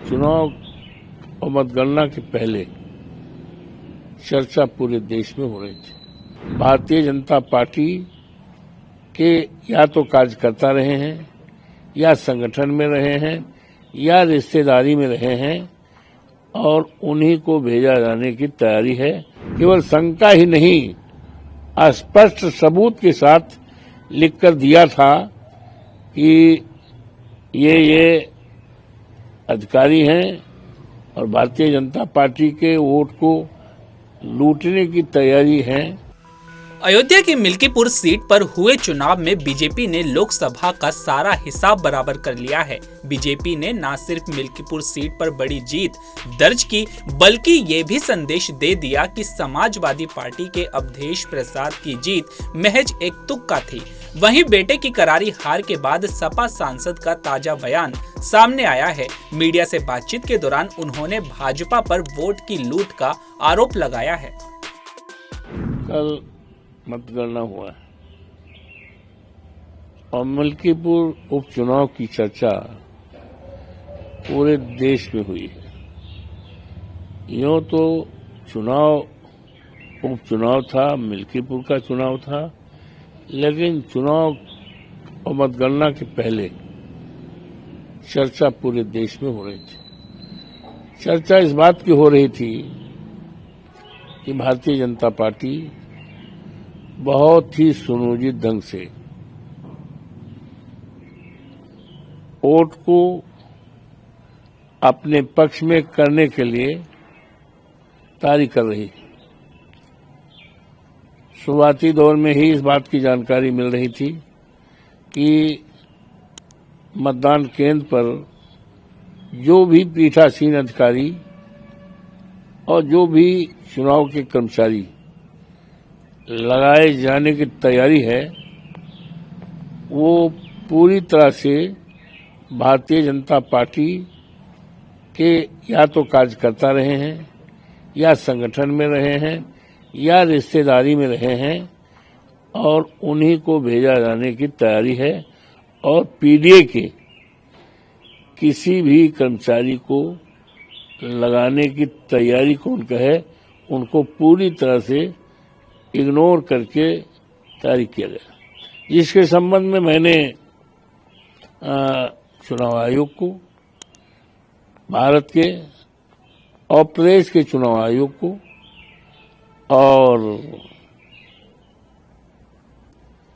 चुनाव और मतगणना के पहले चर्चा पूरे देश में हो रही थी। भारतीय जनता पार्टी के या तो कार्यकर्ता रहे हैं, या संगठन में रहे हैं, या रिश्तेदारी में रहे हैं और उन्हीं को भेजा जाने की तैयारी है। केवल शंका ही नहीं, स्पष्ट सबूत के साथ लिखकर दिया था कि ये अधिकारी हैं और भारतीय जनता पार्टी के वोट को लूटने की तैयारी है। अयोध्या की मिल्कीपुर सीट पर हुए चुनाव में बीजेपी ने लोकसभा का सारा हिसाब बराबर कर लिया है। बीजेपी ने न सिर्फ मिल्कीपुर सीट पर बड़ी जीत दर्ज की, बल्कि ये भी संदेश दे दिया कि समाजवादी पार्टी के अवधेश प्रसाद की जीत महज एक तुक्का थी। वहीं बेटे की करारी हार के बाद सपा सांसद का ताजा बयान सामने आया है। मीडिया से बातचीत के दौरान उन्होंने भाजपा पर वोट की लूट का आरोप लगाया है। कल मतगणना हुआ है और मिल्कीपुर उपचुनाव की चर्चा पूरे देश में हुई है। यूं तो उपचुनाव था, मिल्कीपुर का चुनाव था, लेकिन चुनाव और मतगणना के पहले चर्चा पूरे देश में हो रही थी। चर्चा इस बात की हो रही थी कि भारतीय जनता पार्टी बहुत ही सुनियोजित ढंग से वोट को अपने पक्ष में करने के लिए तैयारी कर रही है। शुरुआती दौर में ही इस बात की जानकारी मिल रही थी कि मतदान केंद्र पर जो भी पीठासीन अधिकारी और जो भी चुनाव के कर्मचारी लगाए जाने की तैयारी है, वो पूरी तरह से भारतीय जनता पार्टी के या तो कार्यकर्ता रहे हैं, या संगठन में रहे हैं, या रिश्तेदारी में रहे हैं और उन्हीं को भेजा जाने की तैयारी है। और पीडीए के किसी भी कर्मचारी को लगाने की तैयारी कौन कहे, उनको पूरी तरह से इग्नोर करके तैयारी किया गया, जिसके संबंध में मैंने चुनाव आयोग को, भारत के और प्रदेश के चुनाव आयोग को और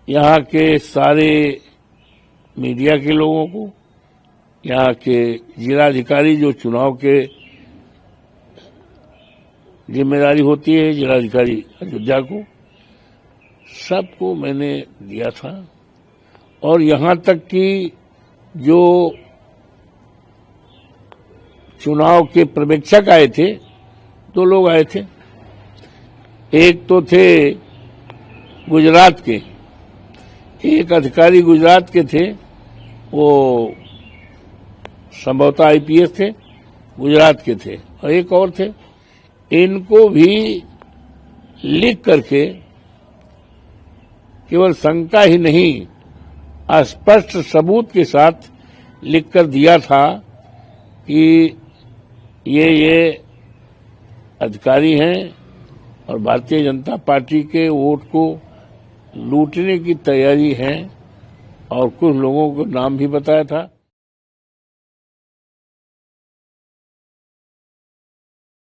यहाँ के सारे मीडिया के लोगों को, यहाँ के जिलाधिकारी जो चुनाव के जिम्मेदारी होती है, जिलाधिकारी अयोध्या को, सबको मैंने दिया था। और यहाँ तक कि जो चुनाव के पर्यवेक्षक आए थे, 2 लोग आए थे। एक तो थे गुजरात के, एक अधिकारी गुजरात के थे, वो संभवतः आईपीएस थे, गुजरात के थे, और एक और थे। इनको भी लिख करके केवल शंका ही नहीं, स्पष्ट सबूत के साथ लिखकर दिया था कि ये अधिकारी हैं और भारतीय जनता पार्टी के वोट को लूटने की तैयारी है, और कुछ लोगों को नाम भी बताया था।